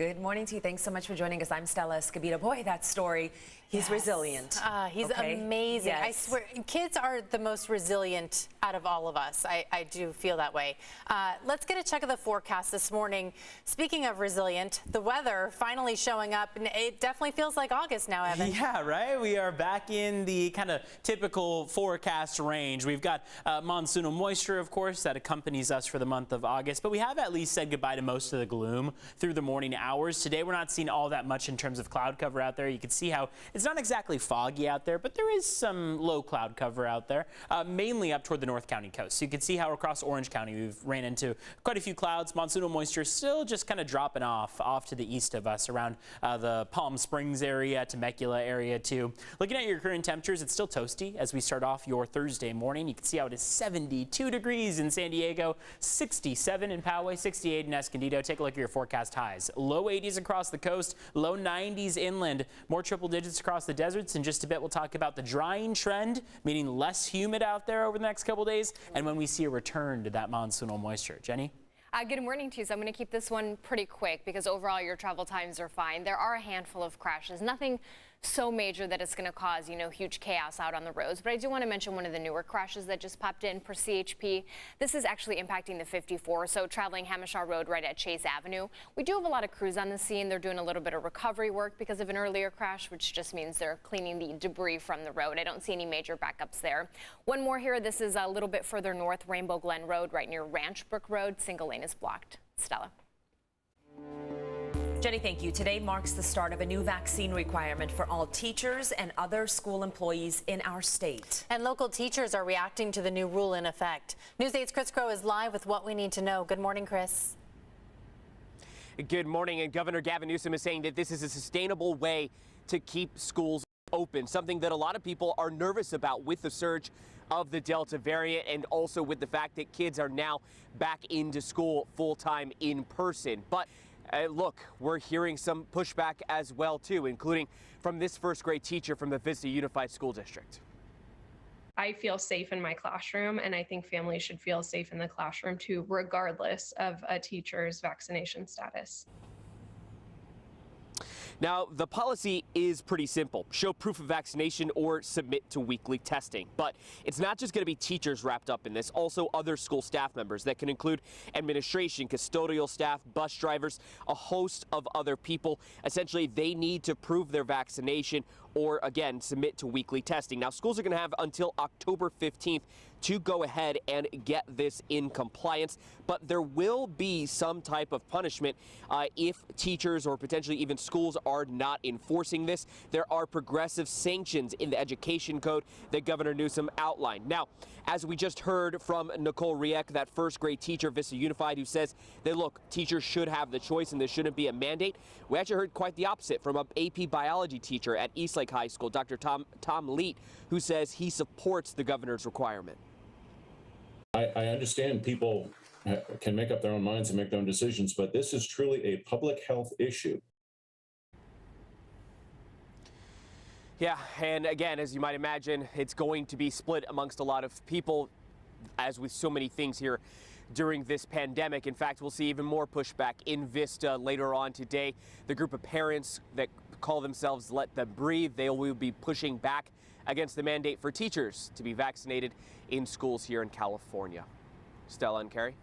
Good morning to you. Thanks so much for joining us. I'm Stella Escobedo. Boy, that story, he's resilient. He's amazing. Yes. I swear, kids are the most resilient out of all of us. I do feel that way. Let's get a check of the forecast this morning. Speaking of resilient, the weather finally showing up, and it definitely feels like August now, Evan. Yeah, right? We are back in the kind of typical forecast range. We've got monsoonal moisture, of course, that accompanies us for the month of August, but we have at least said goodbye to most of the gloom through the morning hours. Today, we're not seeing all that much in terms of cloud cover out there. You can see how it's not exactly foggy out there, but there is some low cloud cover out there, mainly up toward the North County coast. So you can see how across Orange County we've ran into quite a few clouds. Monsoonal moisture still just kind of dropping off to the east of us around the Palm Springs area, Temecula area too. Looking at your current temperatures, it's still toasty as we start off your Thursday morning. You can see how it is 72 degrees in San Diego, 67 in Poway, 68 in Escondido. Take a look at your forecast highs. Low 80s across the coast, low 90s inland, more triple digits across the deserts. In just a bit, we'll talk about the drying trend, meaning less humid out there over the next couple days, and when we see a return to that monsoonal moisture. Jenny? Good morning to you. So I'm going to keep this one pretty quick because overall your travel times are fine. There are a handful of crashes, nothing so major that it's going to cause, huge chaos out on the roads. But I do want to mention one of the newer crashes that just popped in per CHP. This is actually impacting the 54, so traveling Hamishaw Road right at Chase Avenue. We do have a lot of crews on the scene. They're doing a little bit of recovery work because of an earlier crash, which just means they're cleaning the debris from the road. I don't see any major backups there. One more here. This is a little bit further north, Rainbow Glen Road, right near Ranch Brook Road. Single lane is blocked. Stella. Jenny, thank you. Today marks the start of a new vaccine requirement for all teachers and other school employees in our state. And local teachers are reacting to the new rule in effect. News 8's Chris Crow is live with what we need to know. Good morning, Chris. Good morning. And Governor Gavin Newsom is saying that this is a sustainable way to keep schools open, something that a lot of people are nervous about with the surge of the Delta variant and also with the fact that kids are now back into school full-time in person. But look, we're hearing some pushback as well, too, including from this first grade teacher from the Vista Unified School District. I feel safe in my classroom, and I think families should feel safe in the classroom, too, regardless of a teacher's vaccination status. Now, the policy is pretty simple. Show proof of vaccination or submit to weekly testing. But it's not just going to be teachers wrapped up in this, also other school staff members that can include administration, custodial staff, bus drivers, a host of other people. Essentially, they need to prove their vaccination or, again, submit to weekly testing. Now, schools are going to have until October 15th to go ahead and get this in compliance, but there will be some type of punishment if teachers or potentially even schools are not enforcing this. There are progressive sanctions in the education code that Governor Newsom outlined. Now, as we just heard from Nicole Riek, that first grade teacher, Vista Unified, who says that, look, teachers should have the choice and this shouldn't be a mandate. We actually heard quite the opposite from an AP biology teacher at Eastlake High School, Dr. Tom Leet, who says he supports the governor's requirement. I understand people can make up their own minds and make their own decisions, but this is truly a public health issue. Yeah, and again, as you might imagine, it's going to be split amongst a lot of people, as with so many things here during this pandemic. In fact, we'll see even more pushback in Vista later on today. The group of parents that call themselves Let Them Breathe, they will be pushing back against the mandate for teachers to be vaccinated in schools here in California. Stella and Carrie.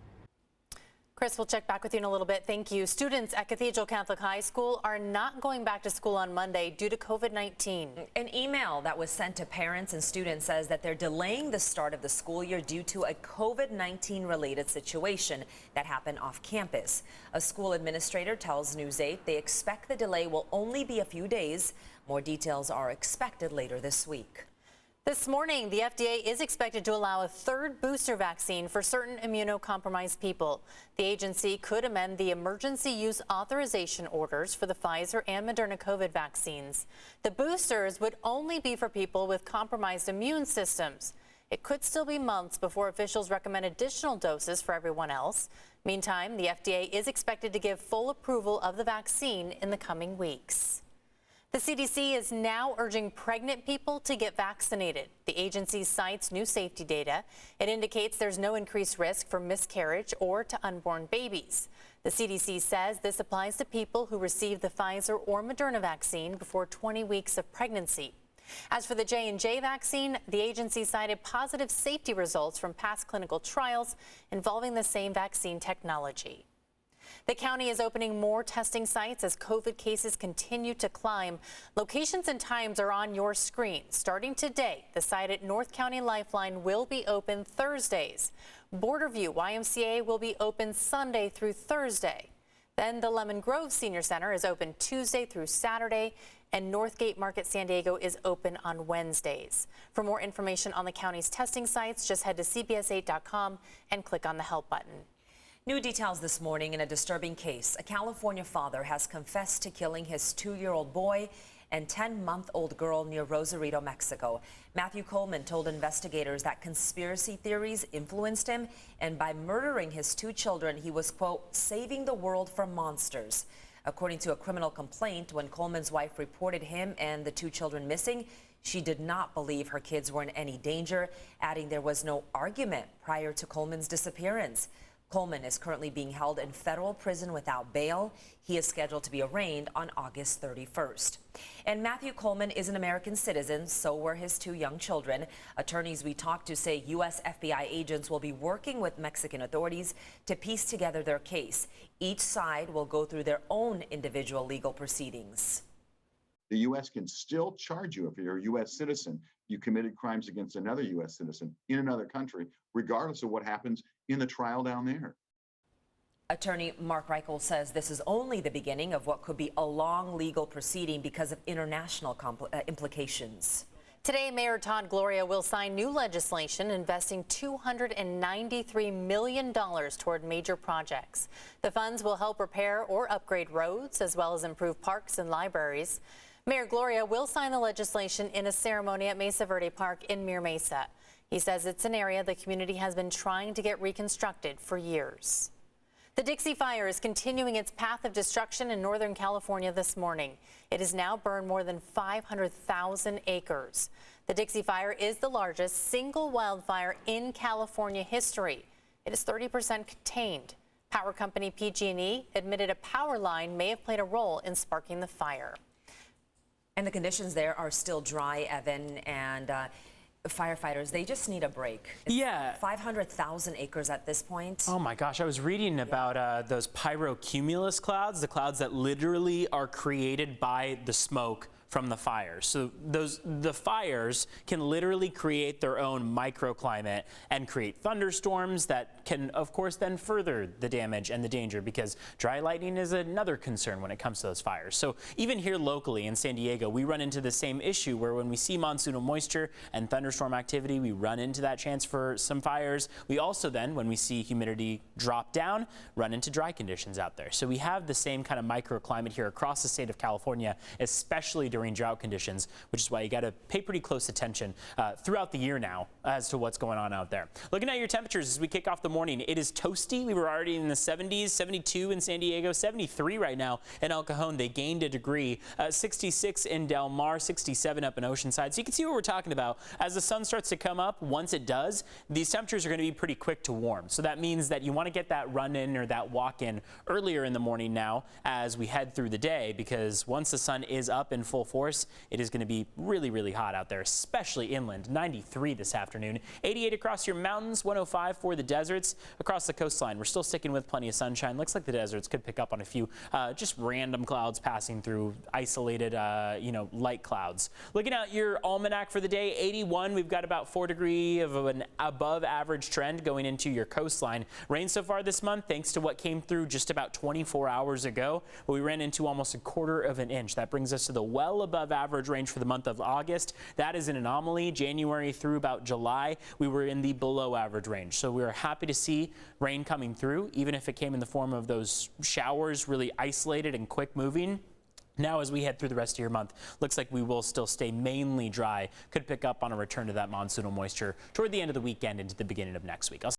Chris, we'll check back with you in a little bit. Thank you. Students at Cathedral Catholic High School are not going back to school on Monday due to COVID-19. An email that was sent to parents and students says that they're delaying the start of the school year due to a COVID-19 related situation that happened off campus. A school administrator tells News 8 they expect the delay will only be a few days. More details are expected later this week. This morning, the FDA is expected to allow a third booster vaccine for certain immunocompromised people. The agency could amend the emergency use authorization orders for the Pfizer and Moderna COVID vaccines. The boosters would only be for people with compromised immune systems. It could still be months before officials recommend additional doses for everyone else. Meantime, the FDA is expected to give full approval of the vaccine in the coming weeks. The CDC is now urging pregnant people to get vaccinated. The agency cites new safety data. It indicates there's no increased risk for miscarriage or to unborn babies. The CDC says this applies to people who receive the Pfizer or Moderna vaccine before 20 weeks of pregnancy. As for the J&J vaccine, the agency cited positive safety results from past clinical trials involving the same vaccine technology. The county is opening more testing sites as COVID cases continue to climb. Locations and times are on your screen. Starting today, the site at North County Lifeline will be open Thursdays. Borderview YMCA will be open Sunday through Thursday. Then the Lemon Grove Senior Center is open Tuesday through Saturday, and Northgate Market San Diego is open on Wednesdays. For more information on the county's testing sites, just head to cbs8.com and click on the help button. New details this morning in a disturbing case. A California father has confessed to killing his 2-year-old boy and 10-month-old girl near Rosarito, Mexico. Matthew Coleman told investigators that conspiracy theories influenced him, and by murdering his 2 children, he was, quote, saving the world from monsters. According to a criminal complaint, when Coleman's wife reported him and the 2 children missing, she did not believe her kids were in any danger, adding there was no argument prior to Coleman's disappearance. Coleman is currently being held in federal prison without bail. He is scheduled to be arraigned on August 31st. And Matthew Coleman is an American citizen, so were his 2 young children. Attorneys we talked to say U.S. FBI agents will be working with Mexican authorities to piece together their case. Each side will go through their own individual legal proceedings. The U.S. can still charge you if you're a U.S. citizen. You committed crimes against another U.S. citizen in another country, regardless of what happens in the trial down there. Attorney Mark Reichel says this is only the beginning of what could be a long legal proceeding because of international implications. Today, Mayor Todd Gloria will sign new legislation investing $293 million toward major projects. The funds will help repair or upgrade roads, as well as improve parks and libraries. Mayor Gloria will sign the legislation in a ceremony at Mesa Verde Park in Mira Mesa. He says it's an area the community has been trying to get reconstructed for years. The Dixie Fire is continuing its path of destruction in Northern California this morning. It has now burned more than 500,000 acres. The Dixie Fire is the largest single wildfire in California history. It is 30% contained. Power company PG&E admitted a power line may have played a role in sparking the fire. And the conditions there are still dry, Evan, and firefighters, they just need a break. Yeah. 500,000 acres at this point. Oh my gosh, I was reading about those pyrocumulus clouds, the clouds that literally are created by the smoke from the fires. So the fires can literally create their own microclimate and create thunderstorms that can, of course, then further the damage and the danger, because dry lightning is another concern when it comes to those fires. So even here locally in San Diego, we run into the same issue where when we see monsoonal moisture and thunderstorm activity, we run into that chance for some fires. We also then, when we see humidity drop down, run into dry conditions out there. So we have the same kind of microclimate here across the state of California, especially during drought conditions, which is why you got to pay pretty close attention throughout the year now as to what's going on out there. Looking at your temperatures as we kick off the morning, it is toasty. We were already in the 70s, 72 in San Diego, 73 right now in El Cajon. They gained a degree, 66 in Del Mar, 67 up in Oceanside. So you can see what we're talking about. As the sun starts to come up, once it does, these temperatures are going to be pretty quick to warm. So that means that you want to get that run in or that walk in earlier in the morning now as we head through the day, because once the sun is up in full force, it is going to be really, really hot out there, especially inland. 93 this afternoon, 88 across your mountains, 105 for the deserts. Across the coastline, we're still sticking with plenty of sunshine. Looks like the deserts could pick up on a few just random clouds passing through, isolated, light clouds. Looking at your almanac for the day, 81. We've got about 4 degrees of an above average trend going into your coastline. Rain so far this month, thanks to what came through just about 24 hours ago. But we ran into almost 1/4 of an inch. That brings us to the well above average range for the month of August. That is an anomaly. January through about July, we were in the below average range. So we are happy to see rain coming through, even if it came in the form of those showers, really isolated and quick moving. Now, as we head through the rest of your month, looks like we will still stay mainly dry. Could pick up on a return to that monsoonal moisture toward the end of the weekend into the beginning of next week.